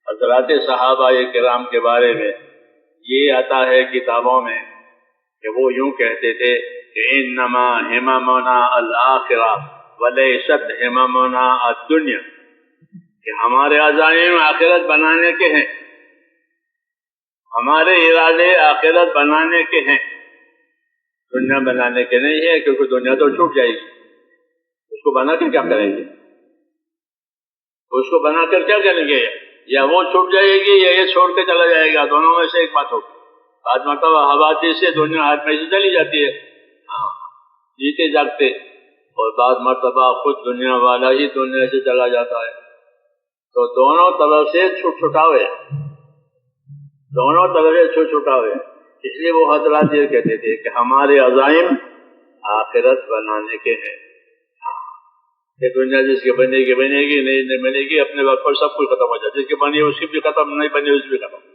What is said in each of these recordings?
حضرات صحابہ کرام کے بارے میں یہ آتا ہے کتابوں میں کہ وہ یوں کہتے تھے کہ انما ہممنا الآخرہ ولیست ہممنا الدنیا، کہ ہمارے عزائم آخرت بنانے کے ہیں، ہمارے ارادے آخرت بنانے کے ہیں، دنیا بنانے کے نہیں ہے، کیونکہ دنیا تو چھوٹ جائے گی، اس کو بنا کر کیا کریں گے؟ اس کو بنا کر کیا کریں گے؟ یا وہ چھوٹ جائے گی یا یہ چھوڑ کے چلا جائے گا، دونوں میں سے ایک بات ہوگی۔ بعض مرتبہ حوادث سے دنیا ہاتھ میں سے چلی جاتی ہے، جیتے جاگتے، اور بعض مرتبہ خود دنیا والا ہی دنیا سے چلا جاتا ہے، تو دونوں طرف سے چھٹاوے، دونوں طرف سے چھٹاوے۔ اس لیے وہ حضرات یہ کہتے تھے کہ ہمارے عزائم آخرت بنانے کے ہیں، کہ دنیا جس کی بنے گی بنے گی، نہیں بنے گی، اپنے وقت پر سب کچھ ختم ہو جائے، جس کی بنی اس کی بھی ختم، نہیں بنی اس بھی ختم۔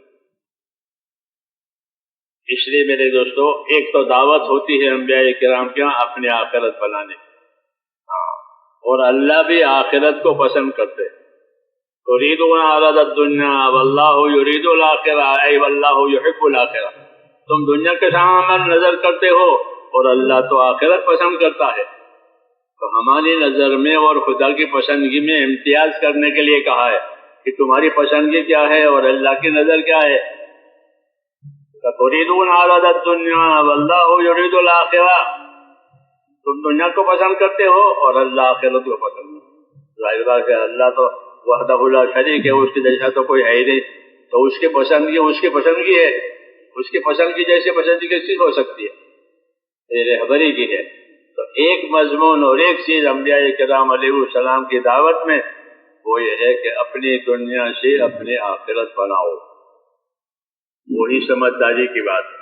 اس لیے میرے دوستو، ایک تو دعوت ہوتی ہے انبیاء کرام کے یہاں اپنے آخرت بنانے، اور اللہ بھی آخرت کو پسند کرتے، تريدون عرض الدنيا واللہ يريد الآخرہ، اے واللہ يحب الآخرہ، تم دنیا کے سامنے نظر کرتے ہو اور اللہ تو آخرت پسند کرتا ہے۔ تو ہماری نظر میں اور خدا کی پسندگی میں امتیاز کرنے کے لیے کہا ہے کہ تمہاری پسندگی کیا ہے اور اللہ کی نظر کیا ہے۔ تريدون عرض الدنيا واللہ يريد الآخرہ، تم دنیا کو پسند کرتے ہو اور اللہ آخرت کو پسند کرتا ہے۔ ظاہر بات ہے، اللہ تو وحدہ لا شریک ہے، اس کے جیسا تو کوئی ہے ہی نہیں، تو اس کی پسندگی اس کی پسندگی ہے، اس کی پسندگی جیسے پسندگی کس چیز ہو سکتی ہے؟ رہبری کی ہے۔ تو ایک مضمون اور ایک چیز انبیاء کرام علیہ السلام کی دعوت میں وہ یہ ہے کہ اپنی دنیا سے اپنے آخرت بناؤ، وہی سمجھداری کی بات ہے۔